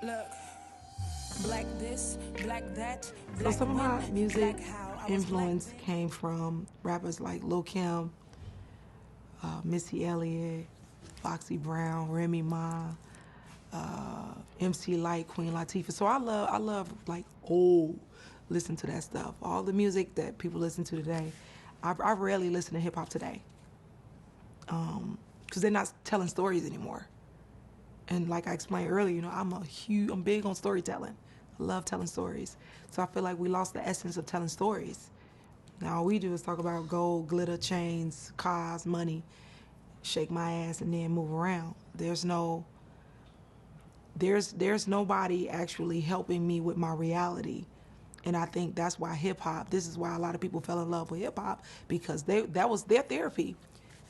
Look, black this, black that, So black some of my when, music black how. I was influence black. came from rappers like Lil Kim, Missy Elliott, Foxy Brown, Remy Ma, MC Light, Queen Latifah. So I love like old, listen to that stuff. All the music that people listen to today, I rarely listen to hip hop today, because they're not telling stories anymore. And like I explained earlier, I'm big on storytelling. I love telling stories. So I feel like we lost the essence of telling stories. Now all we do is talk about gold, glitter, chains, cars, money, shake my ass, and then move around. There's nobody actually helping me with my reality. And I think that's why hip hop, this is why a lot of people fell in love with hip hop, because that was their therapy.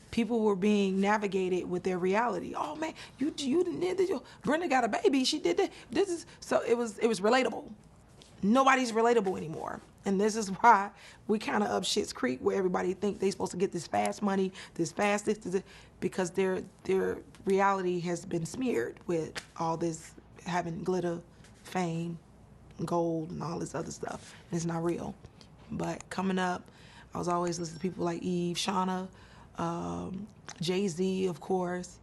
People were being navigated with their reality. Oh man, you did this. Brenda got a baby. She did that. This is so it was relatable. Nobody's relatable anymore, and this is why we kind of up shit's creek, where everybody think they supposed to get this fast money, this, because their reality has been smeared with all this having glitter, fame, gold, and all this other stuff. And it's not real. But coming up, I was always listening to people like Eve, Shauna, Jay-Z, of course.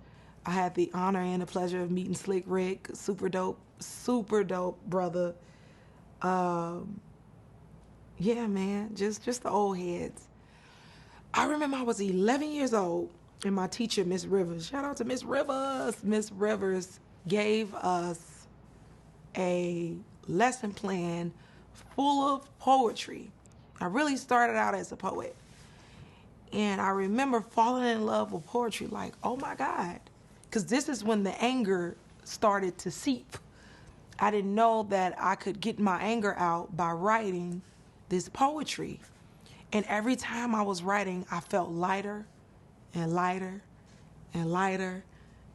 I had the honor and the pleasure of meeting Slick Rick, super dope brother. Yeah, man, just the old heads. I remember I was 11 years old, and my teacher, Miss Rivers, shout out to Miss Rivers. Miss Rivers gave us a lesson plan full of poetry. I really started out as a poet. And I remember falling in love with poetry, like, oh my God. Because this is when the anger started to seep. I didn't know that I could get my anger out by writing this poetry. And every time I was writing, I felt lighter and lighter and lighter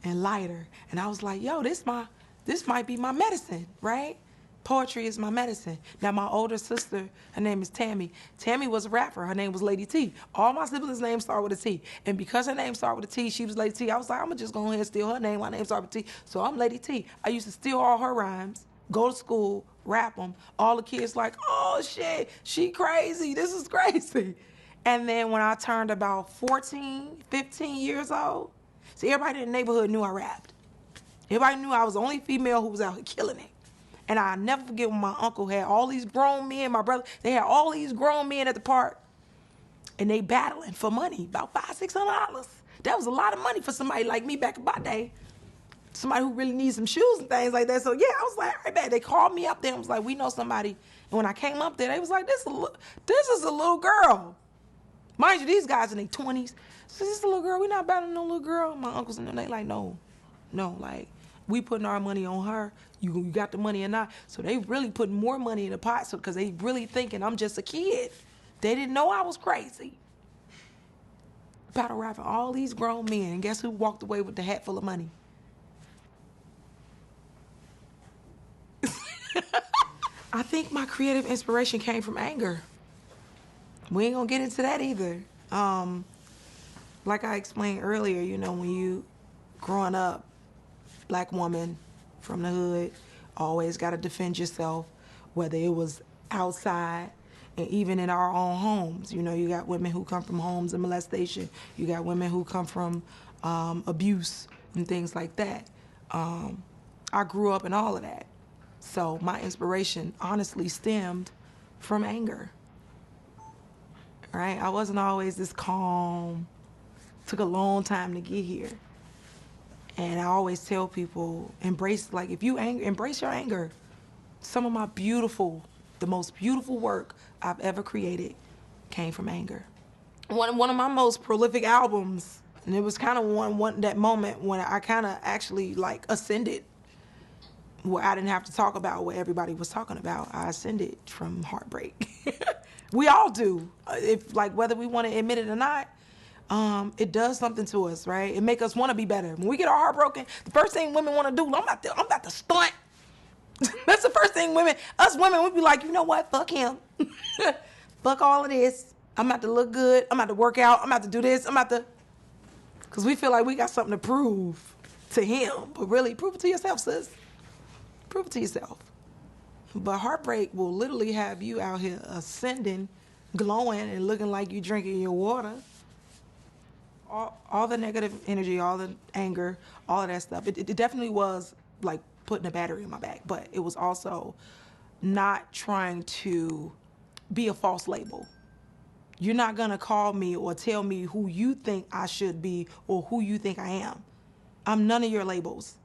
and lighter. And I was like, yo, this might be my medicine, right? Poetry is my medicine. Now, my older sister, her name is Tammy. Tammy was a rapper. Her name was Lady T. All my siblings' names start with a T. And because her name started with a T, she was Lady T. I was like, I'm going to just go ahead and steal her name. My name started with T. So I'm Lady T. I used to steal all her rhymes, go to school, rap them. All the kids like, oh, shit, she crazy. This is crazy. And then when I turned about 14, 15 years old, see, everybody in the neighborhood knew I rapped. Everybody knew I was the only female who was out here killing it. And I'll never forget when my uncle had all these grown men, my brother, they had all these grown men at the park, and they battling for money, about $500-$600. That was a lot of money for somebody like me back in my day. Somebody who really needs some shoes and things like that. So yeah, I was like, all right, man. They called me up there and was like, we know somebody. And when I came up there, they was like, this is a little girl. Mind you, these guys in their 20s. So this is a little girl. We not battling no little girl. My uncles and them, they like, no, like, we putting our money on her. You got the money or not. So they really putting more money in the pot, so because they really thinking I'm just a kid. They didn't know I was crazy. Battle rapping all these grown men, and guess who walked away with the hat full of money? I think my creative inspiration came from anger. We ain't gonna get into that either. Like I explained earlier, when you growing up, black woman from the hood, always got to defend yourself, whether it was outside and even in our own homes. You got women who come from homes of molestation. You got women who come from abuse and things like that. I grew up in all of that. So my inspiration honestly stemmed from anger. Right? I wasn't always this calm. Took a long time to get here. And I always tell people, embrace your anger. Some of the most beautiful work I've ever created came from anger. One of my most prolific albums, and it was kind of one that moment when I kind of actually like ascended, where I didn't have to talk about what everybody was talking about. I ascended from heartbreak. We all do, whether we want to admit it or not. It does something to us, right? It make us want to be better. When we get our heart broken, the first thing women want to do, I'm about to stunt. That's the first thing us women, we be like, you know what? Fuck him. Fuck all of this. I'm about to look good. I'm about to work out. I'm about to do this. Because we feel like we got something to prove to him. But really, prove it to yourself, sis. Prove it to yourself. But heartbreak will literally have you out here ascending, glowing, and looking like you drinking your water. All the negative energy, all the anger, all of that stuff. It definitely was like putting a battery in my back, but it was also not trying to be a false label. You're not going to call me or tell me who you think I should be or who you think I am. I'm none of your labels.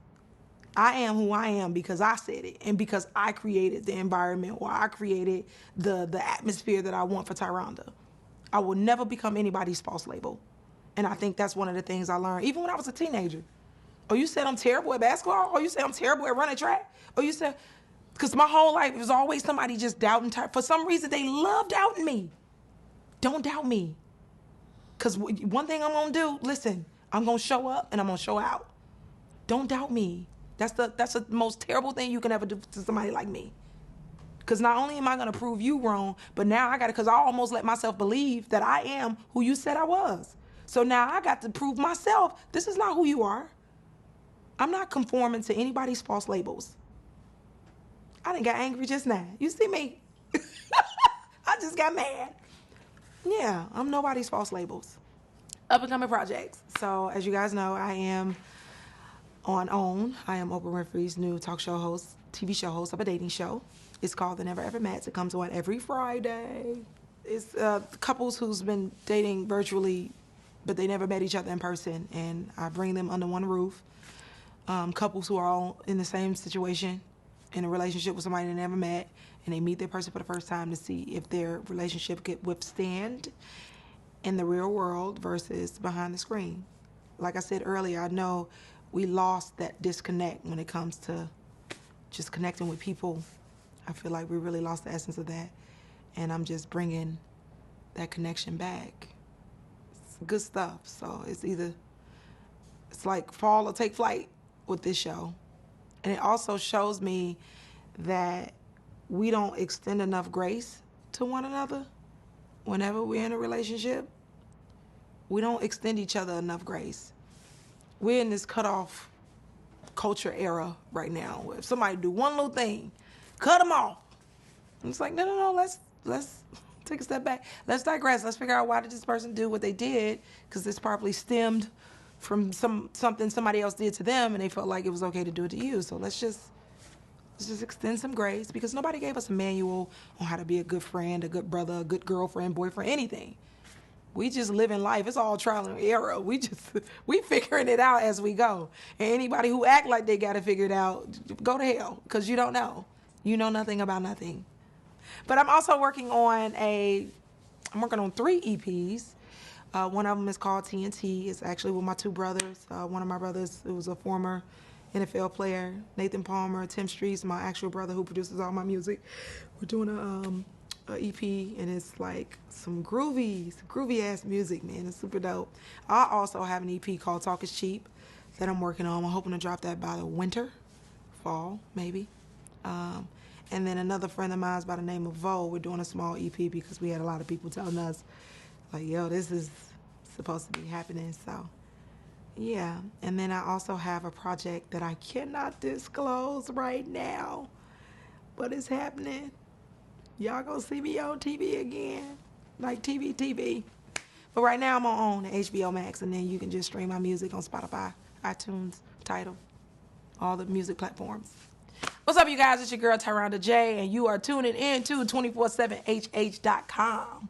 I am who I am because I said it and because I created the environment or I created the atmosphere that I want for Rhonda. I will never become anybody's false label. And I think that's one of the things I learned, even when I was a teenager. Oh, you said I'm terrible at basketball? Oh, you said I'm terrible at running track? Oh, you said, because my whole life, it was always somebody just doubting. For some reason, they love doubting me. Don't doubt me. Because one thing I'm going to do, listen, I'm going to show up and I'm going to show out. Don't doubt me. That's the most terrible thing you can ever do to somebody like me. Because not only am I going to prove you wrong, but now I got to, because I almost let myself believe that I am who you said I was. So now I got to prove myself, this is not who you are. I'm not conforming to anybody's false labels. I done got angry just now. You see me? I just got mad. Yeah, I'm nobody's false labels. Up and coming projects. So as you guys know, I am on OWN. I am Oprah Winfrey's new talk show host, TV show host of a dating show. It's called The Never Ever Mats. It comes on every Friday. It's couples who's been dating virtually, but they never met each other in person, and I bring them under one roof. Couples who are all in the same situation, in a relationship with somebody they never met, and they meet their person for the first time to see if their relationship could withstand in the real world versus behind the screen. Like I said earlier, I know we lost that disconnect when it comes to just connecting with people. I feel like we really lost the essence of that, and I'm just bringing that connection back. It's good stuff. So it's like fall or take flight with this show. And it also shows me that we don't extend enough grace to one another whenever we're in a relationship. We don't extend each other enough grace. We're in this cutoff culture era right now where if somebody do one little thing, cut them off. And it's like, no, let's take a step back. Let's digress. Let's figure out why did this person do what they did, because this probably stemmed from something somebody else did to them and they felt like it was okay to do it to you. So let's just extend some grace, because nobody gave us a manual on how to be a good friend, a good brother, a good girlfriend, boyfriend, anything. We just live in life. It's all trial and error. We figuring it out as we go. And anybody who act like they got it figured out, go to hell, because you don't know. You know nothing about nothing. But I'm also working on 3 EPs. One of them is called TNT. It's actually with my 2 brothers. One of my brothers, who was a former NFL player, Nathan Palmer. Tim Streets, my actual brother who produces all my music. We're doing a EP, and it's like some groovy ass music, man. It's super dope. I also have an EP called Talk Is Cheap that I'm working on. I'm hoping to drop that by the winter, fall, maybe. And then another friend of mine's by the name of Vo. We're doing a small EP because we had a lot of people telling us, like, yo, this is supposed to be happening. So, yeah. And then I also have a project that I cannot disclose right now, but it's happening. Y'all gonna see me on TV again, like TV. But right now I'm on HBO Max, and then you can just stream my music on Spotify, iTunes, Tidal, all the music platforms. What's up, you guys? It's your girl, Rhonda J, and you are tuning in to 247hh.com.